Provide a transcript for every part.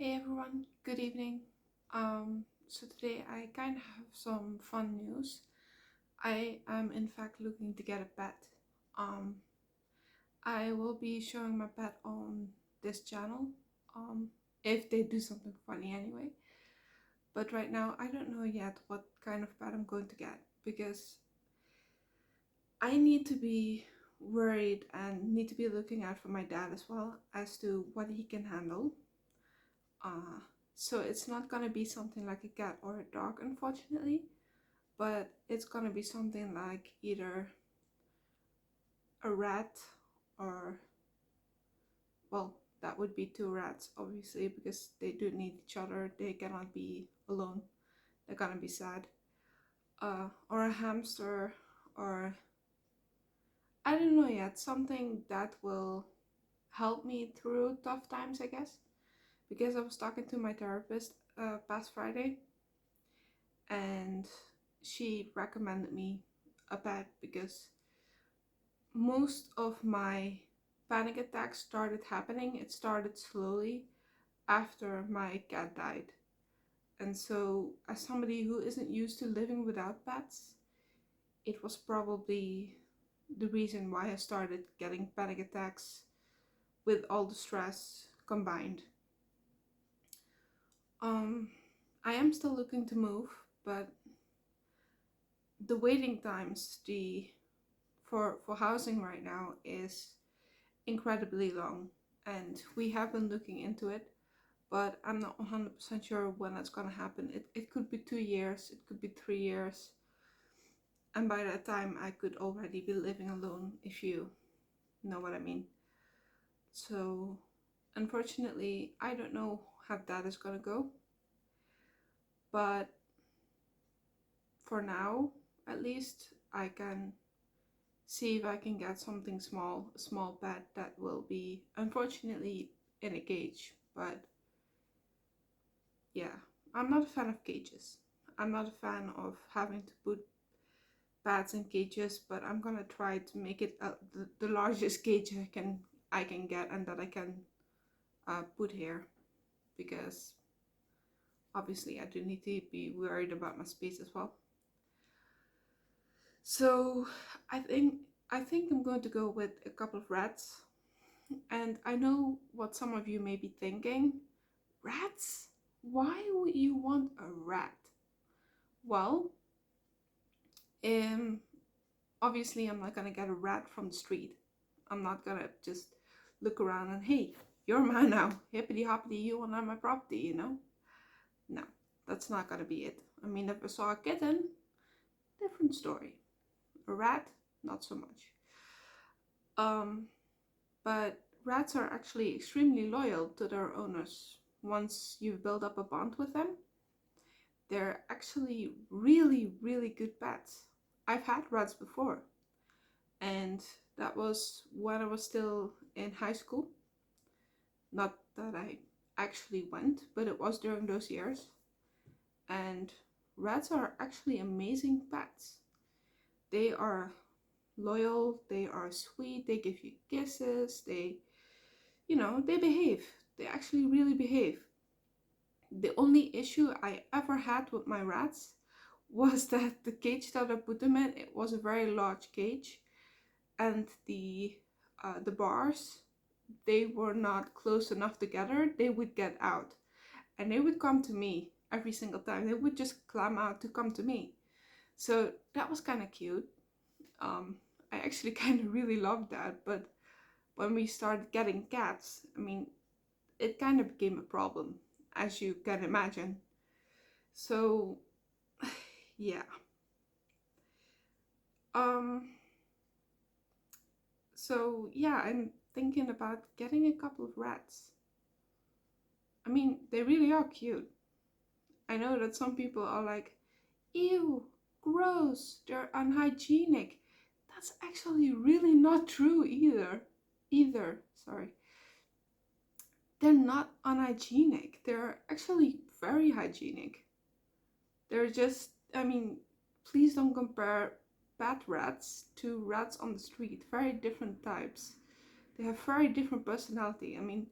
Hey everyone, good evening. So today I kind of have some fun news. I am in fact looking to get a pet. Um, I will be showing my pet on this channel. If they do something funny anyway. But right now I don't know yet what kind of pet I'm going to get because I need to be worried and need to be looking out for my dad as well as to what he can handle. Uh, so it's not gonna be something like a cat or a dog, unfortunately, but it's gonna be something like either a rat or, well, that would be two rats, obviously, because they do need each other. They cannot be alone. They're gonna be sad. Or a hamster, or I don't know yet, something that will help me through tough times, I guess. Because I was talking to my therapist past Friday, and she recommended me a pet because most of my panic attacks started happening. It started slowly after my cat died. And so, as somebody who isn't used to living without pets, it was probably the reason why I started getting panic attacks with all the stress combined. Um, I am still looking to move, but the waiting times, the for housing right now is incredibly long, and we have been looking into it, but I'm not 100% sure when that's going to happen. It could be 2 years, it could be 3 years, and by that time I could already be living alone, if you know what I mean. So unfortunately I don't know how that is going to go, but for now at least I can see if I can get something small, a small pet that will be unfortunately in a cage. But yeah, I'm not a fan of cages. I'm not a fan of having to put pets in cages, but I'm gonna try to make it the largest cage I can get and that I can put here, because obviously I do need to be worried about my space as well. So I think I think I'm going to go with a couple of rats. And I know what some of you may be thinking. Rats? Why would you want a rat? Well, um, obviously I'm not gonna get a rat from the street. I'm not gonna just look around and, hey, you're mine now. Hippity hoppity, you are on my property, you know? No, that's not gonna be it. I mean, if I saw a kitten, different story. A rat, not so much. Um, but rats are actually extremely loyal to their owners. Once you've built up a bond with them, they're actually really, really good pets. I've had rats before, and that was when I was still in high school. Not that I actually went, but it was during those years. And rats are actually amazing pets. They are loyal, they are sweet, they give you kisses, they behave. They actually really behave. The only issue I ever had with my rats was that the cage that I put them in, it was a very large cage, and the bars, they were not close enough together. They would get out, and they would come to me every single time. They would just climb out to come to me. So that was kind of cute. I actually kind of really loved that. But when we started getting cats, I mean, it kind of became a problem, as you can imagine. So yeah. Um, so yeah, I'm thinking about getting a couple of rats. I mean, they really are cute. I know that some people are like, ew, gross, they're unhygienic. That's actually really not true either. Sorry. They're not unhygienic. They're actually very hygienic. They're just, I mean, please don't compare pet rats to rats on the street. Very different types. They have very different personality. I mean,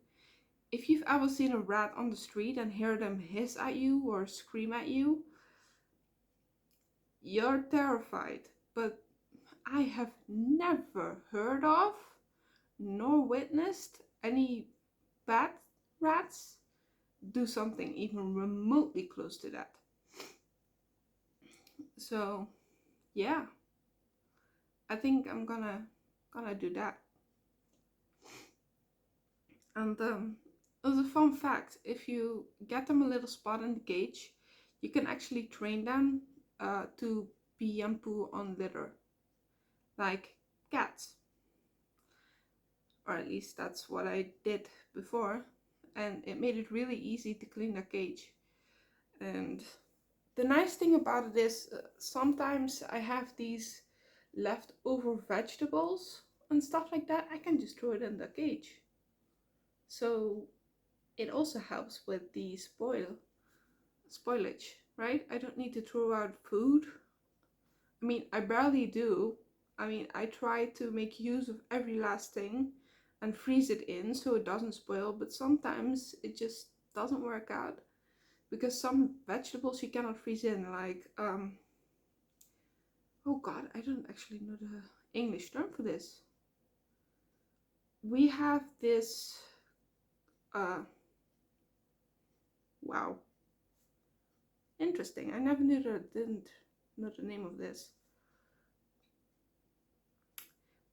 if you've ever seen a rat on the street and hear them hiss at you or scream at you, you're terrified. But I have never heard of nor witnessed any bad rats do something even remotely close to that. So yeah, I think I'm gonna do that. And as a fun fact, if you get them a little spot in the cage, you can actually train them to pee and poo on litter, like cats. Or at least that's what I did before. And it made it really easy to clean the cage. And the nice thing about it is sometimes I have these leftover vegetables and stuff like that. I can just throw it in the cage. So it also helps with the spoilage, right? I don't need to throw out food. I mean, I barely do. I mean, I try to make use of every last thing and freeze it in so it doesn't spoil, but sometimes it just doesn't work out because some vegetables you cannot freeze in, like oh god, I don't actually know the English term for this. We have this wow, interesting. I never knew that. Didn't know the name of this.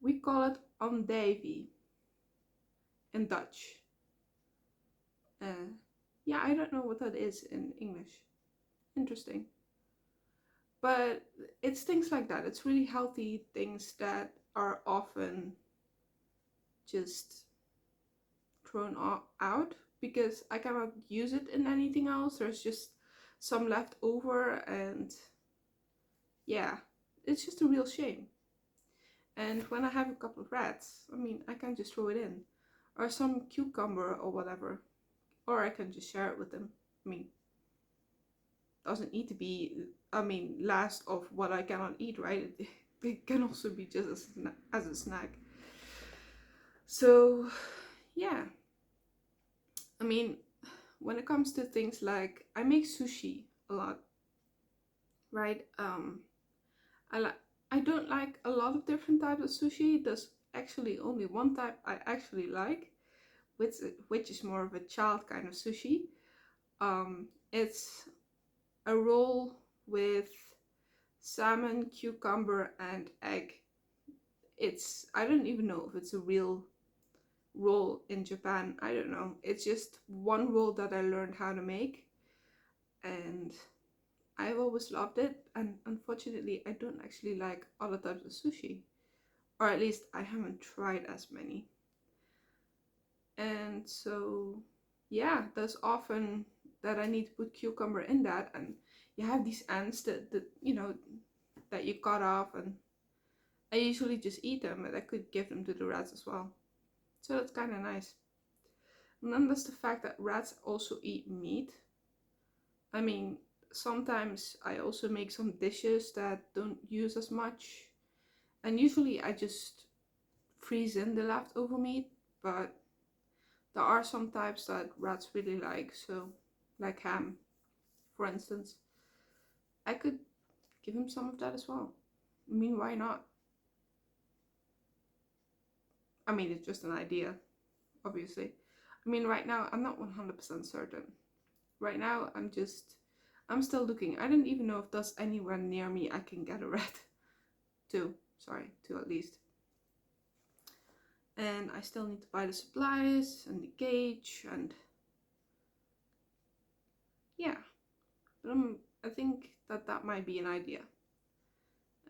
We call it andijvie in Dutch. Yeah, I don't know what that is in English. Interesting. But it's things like that. It's really healthy things that are often just thrown out because I cannot use it in anything else. There's just some left over, and yeah, it's just a real shame. And when I have a couple of rats, I mean, I can just throw it in, or some cucumber or whatever, or I can just share it with them. I mean, doesn't need to be, I mean, last of what I cannot eat, right? It can also be just as a snack. So yeah, I mean, when it comes to things like, I make sushi a lot, right? I I don't like a lot of different types of sushi. There's actually only one type I actually like, which is more of a child kind of sushi. It's a roll with salmon, cucumber, and egg. I don't even know if it's a real roll in Japan. I don't know. It's just one roll that I learned how to make, and I've always loved it. And unfortunately, I don't actually like other types of sushi, or at least I haven't tried as many. And so, yeah, there's often that I need to put cucumber in that, and you have these ends that you know that you cut off, and I usually just eat them, but I could give them to the rats as well. So that's kind of nice. And then there's the fact that rats also eat meat. I mean, sometimes I also make some dishes that don't use as much. And usually I just freeze in the leftover meat, but there are some types that rats really like, so like ham, for instance. I could give him some of that as well. I mean, why not? I mean, it's just an idea, obviously. I mean, right now, I'm not 100% certain. Right now, I'm still looking. I don't even know if there's anywhere near me I can get a rat. Two at least. And I still need to buy the supplies and the cage, and yeah. But I think that might be an idea.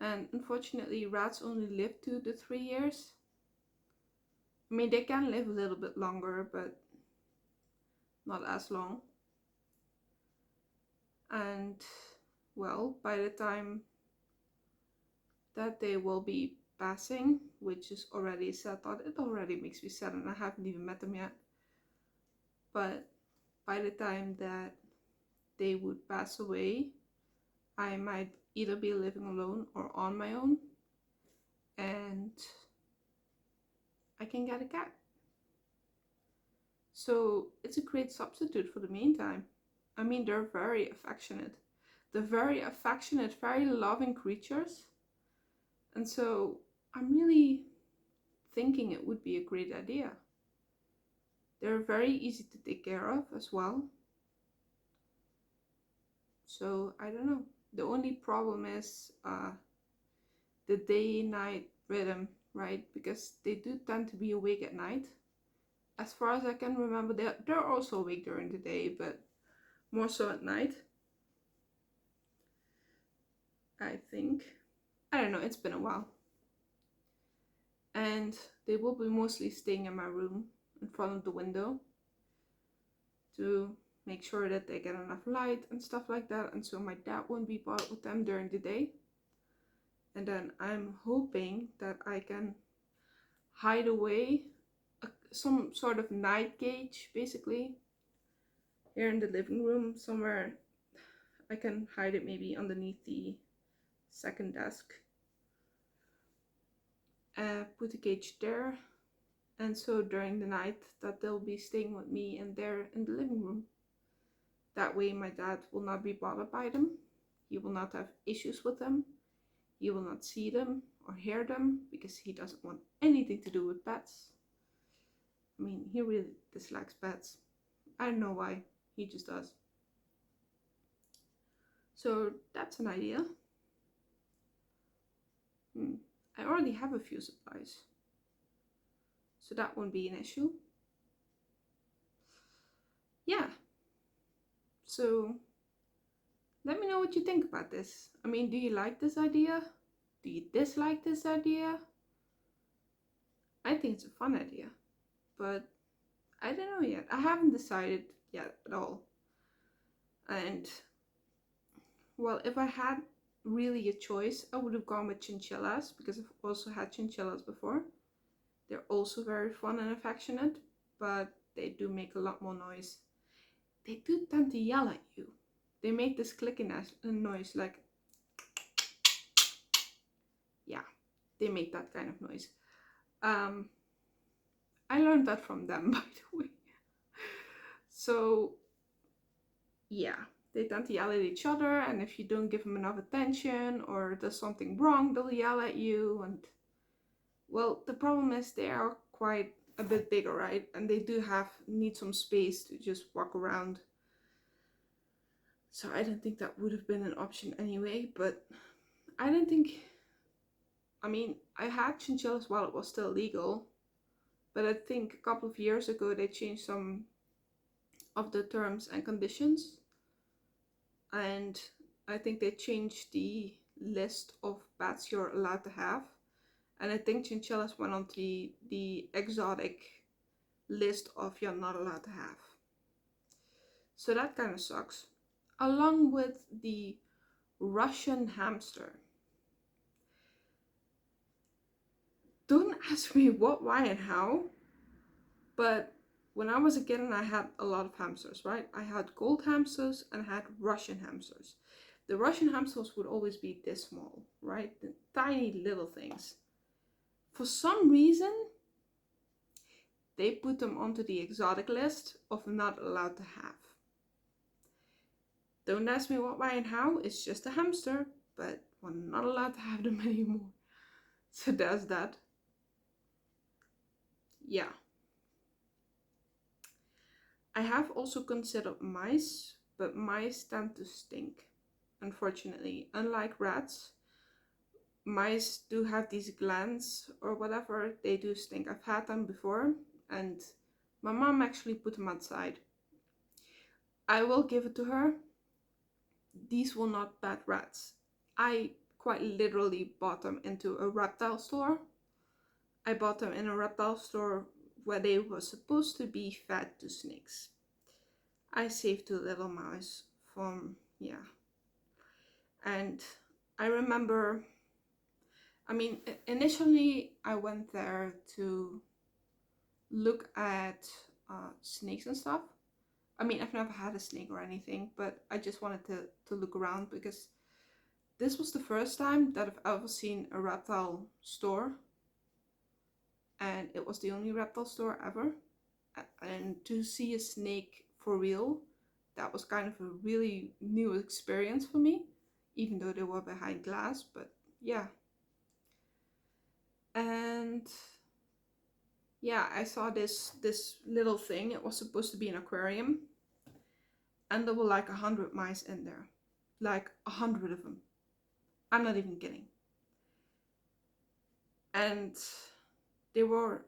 And unfortunately, rats only live 2 to 3 years. I mean, they can live a little bit longer, but not as long. And well, by the time that they will be passing, which is already sad thought, it already makes me sad, and I haven't even met them yet. But by the time that they would pass away, I might either be living alone or on my own, and I can get a cat. So it's a great substitute for the meantime. I mean, they're very affectionate. They're very affectionate, very loving creatures. And so I'm really thinking it would be a great idea. They're very easy to take care of as well. So I don't know. The only problem is the day night rhythm, right? Because they do tend to be awake at night. As far as I can remember, they're also awake during the day, but more so at night, I think. I don't know, it's been a while. And they will be mostly staying in my room in front of the window to make sure that they get enough light and stuff like that. And so my dad won't be bothered with them during the day. And then I'm hoping that I can hide away some sort of night gauge, basically, here in the living room somewhere. I can hide it maybe underneath the second desk. Put a cage there, and so during the night that they'll be staying with me and there in the living room. That way my dad will not be bothered by them. He will not have issues with them. He will not see them or hear them because he doesn't want anything to do with pets. I mean, he really dislikes pets. I don't know why, he just does. So that's an idea. I already have a few supplies, so that won't be an issue. Yeah, so let me know what you think about this. I mean, do you like this idea? Do you dislike this idea? I think it's a fun idea, but I don't know yet. I haven't decided yet at all. And well, if I had really a choice, I would have gone with chinchillas because I've also had chinchillas before. They're also very fun and affectionate, but they do make a lot more noise. They do tend to yell at you. They make this clicking noise, like, yeah, they make that kind of noise. I learned that from them, by the way. So yeah, they tend to yell at each other, and if you don't give them enough attention or does something wrong, they'll yell at you. And well, the problem is they are quite a bit bigger, right? And they do need some space to just walk around. So I don't think that would have been an option anyway, but I don't think, I mean, I had chinchillas while it was still legal, but I think a couple of years ago they changed some of the terms and conditions, and I think they changed the list of pets you're allowed to have, and I think chinchillas went on the exotic list of you're not allowed to have. So that kind of sucks. Along with the Russian hamster. Don't ask me what, why, and how, but when I was a kid and I had a lot of hamsters, right? I had gold hamsters and I had Russian hamsters. The Russian hamsters would always be this small, right? The tiny little things. For some reason, they put them onto the exotic list of not allowed to have. Don't ask me what, why, and how. It's just a hamster, but we're not allowed to have them anymore. So there's that. Yeah. I have also considered mice, but mice tend to stink, unfortunately. Unlike rats, mice do have these glands or whatever, they do stink. I've had them before, and my mom actually put them outside. I will give it to her. These were not bad rats. I quite literally bought them into a reptile store. I bought them in a reptile store where they were supposed to be fed to snakes. I saved the little mouse from, yeah. And I remember, I mean, initially I went there to look at snakes and stuff. I mean, I've never had a snake or anything, but I just wanted to look around because this was the first time that I've ever seen a reptile store. And it was the only reptile store ever. And to see a snake for real, that was kind of a really new experience for me, even though they were behind glass. But yeah, and yeah, I saw this little thing. It was supposed to be an aquarium, and there were like 100 mice in there, like 100 of them. I'm not even kidding. And they were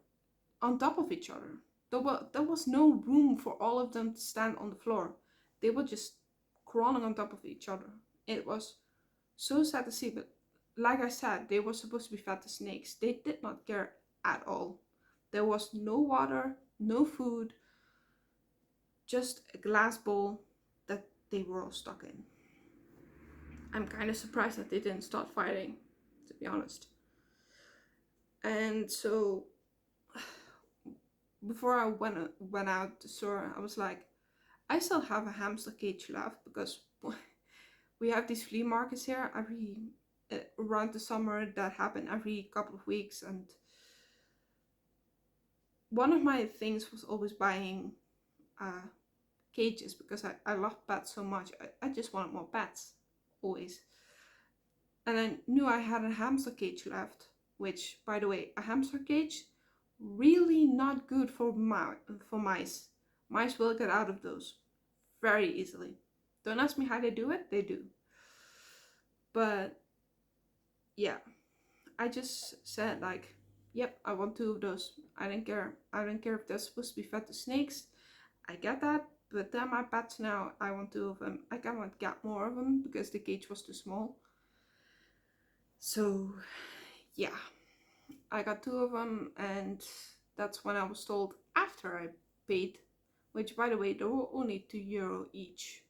on top of each other. There was no room for all of them to stand on the floor. They were just crawling on top of each other. It was so sad to see, but like I said, they were supposed to be fed to snakes. They did not care at all. There was no water, no food, just a glass bowl that they were all stuck in. I'm kind of surprised that they didn't start fighting, to be honest. And so before I went out the store, I was like, I still have a hamster cage left because we have these flea markets here every around the summer that happen every couple of weeks, and one of my things was always buying uh, cages because I love pets so much. I just wanted more pets always, and I knew I had a hamster cage left, which, by the way, a hamster cage really not good for mice. Mice will get out of those very easily. Don't ask me how they do it, they do. But yeah, I just said like, yep, I want 2 of those. I don't care. I don't care if they're supposed to be fed to snakes. I get that, but they're my pets now. I want 2 of them. I cannot get more of them because the cage was too small. So yeah, I got 2 of them, and that's when I was told after I paid, which by the way, they were only €2 each,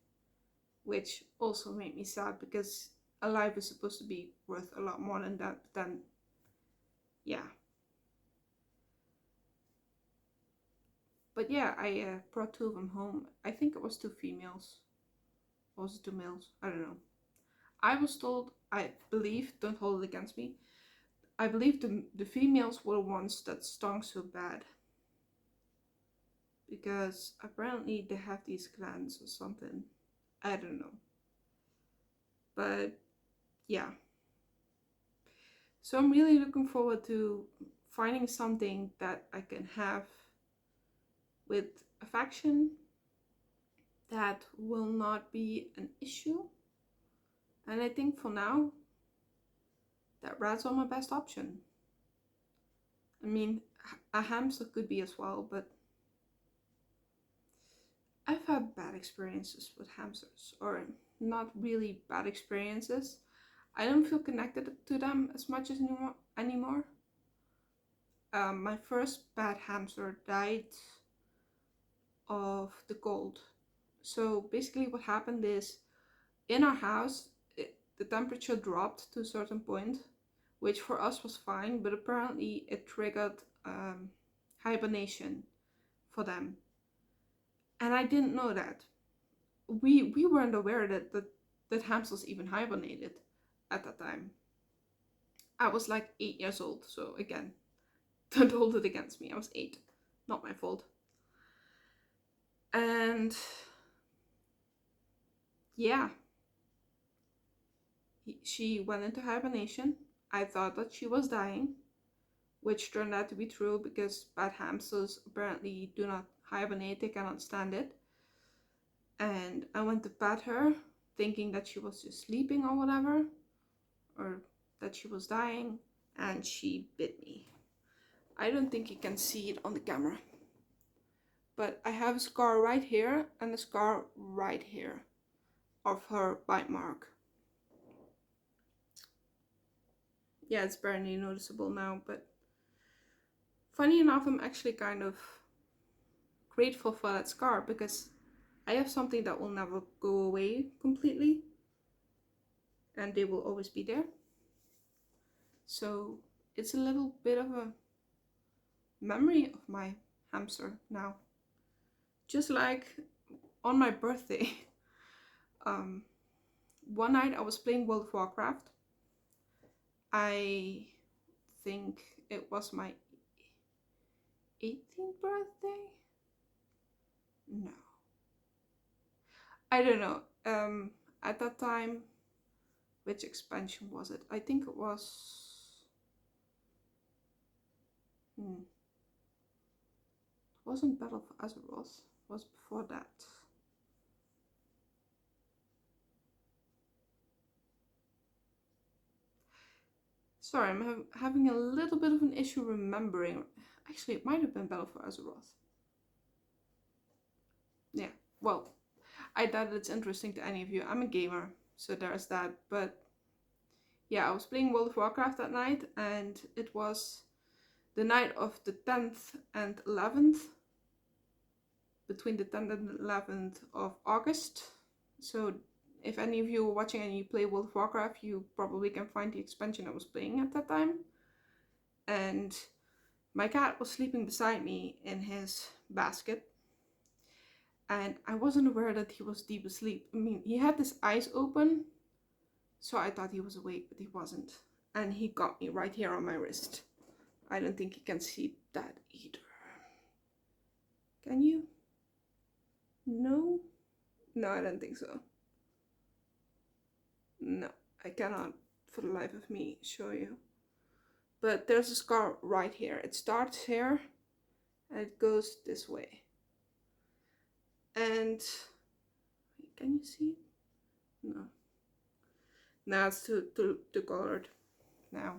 which also made me sad because a life is supposed to be worth a lot more than that. But then, yeah. But yeah, I brought 2 of them home. I think it was 2 females. Or was it 2 males? I don't know. I was told, I believe, don't hold it against me, I believe the females were the ones that stung so bad. Because apparently they have these glands or something. I don't know. But yeah. So I'm really looking forward to finding something that I can have with affection that will not be an issue. And I think for now, that rats are my best option. I mean, a hamster could be as well, but I've had bad experiences with hamsters, or not really bad experiences. I don't feel connected to them as much as anymore. My first bad hamster died of the cold. So basically, what happened is in our house, the temperature dropped to a certain point, which for us was fine, but apparently it triggered hibernation for them. And I didn't know that. We weren't aware that hamsters even hibernated at that time. I was like 8 years old, so again, don't hold it against me. I was 8, not my fault. And yeah, she went into hibernation. I thought that she was dying, which turned out to be true because bad hamsters apparently do not hibernate, they cannot stand it. And I went to pat her, thinking that she was just sleeping or whatever, or that she was dying, and she bit me. I don't think you can see it on the camera, but I have a scar right here and a scar right here of her bite mark. Yeah, it's barely noticeable now, but funny enough, I'm actually kind of grateful for that scar because I have something that will never go away completely, and they will always be there. So it's a little bit of a memory of my hamster now. Just like on my birthday, one night I was playing World of Warcraft. I think it was my 18th birthday. No. I don't know. At that time, which expansion was it? I think it was. It wasn't Battle for Azeroth. It was before that. Sorry, I'm having a little bit of an issue remembering. Actually, it might have been Battle for Azeroth. Yeah, well, I doubt it's interesting to any of you. I'm a gamer, so there's that. But yeah, I was playing World of Warcraft that night, and it was the night of the 10th and 11th, between the 10th and 11th of August. So if any of you are watching and you play World of Warcraft, you probably can find the expansion I was playing at that time. And my cat was sleeping beside me in his basket, and I wasn't aware that he was deep asleep. I mean, he had his eyes open, so I thought he was awake, but he wasn't. And he got me right here on my wrist. I don't think you can see that either. Can you? No? No, I don't think so. No, I cannot for the life of me show you. But there's a scar right here. It starts here and it goes this way. And can you see it? No. Now it's too colored now.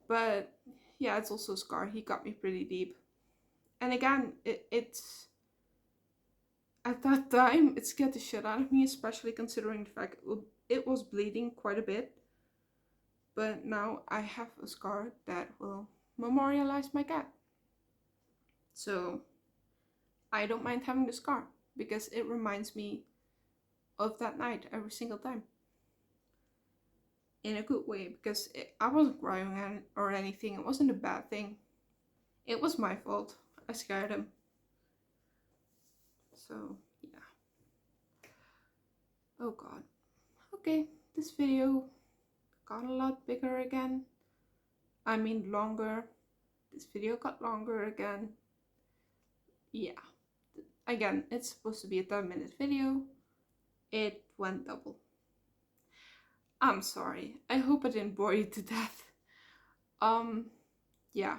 But yeah, it's also a scar. He got me pretty deep. And again, it's at that time it scared the shit out of me, especially considering the fact it was bleeding quite a bit. But now I have a scar that will memorialize my cat. So I don't mind having the scar because it reminds me of that night every single time. In a good way, because I wasn't crying or anything. It wasn't a bad thing. It was my fault. I scared him. So, yeah. Oh god. Okay, this video got a lot bigger again. I mean longer. This video got longer again. Yeah. Again, it's supposed to be a 10-minute video. It went double. I'm sorry. I hope I didn't bore you to death. Yeah.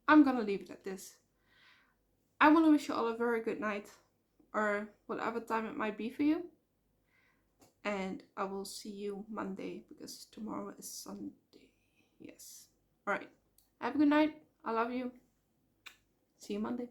I'm gonna leave it at this. I want to wish you all a very good night, or whatever time it might be for you. And I will see you Monday, because tomorrow is Sunday. Yes. Alright. Have a good night. I love you. See you Monday.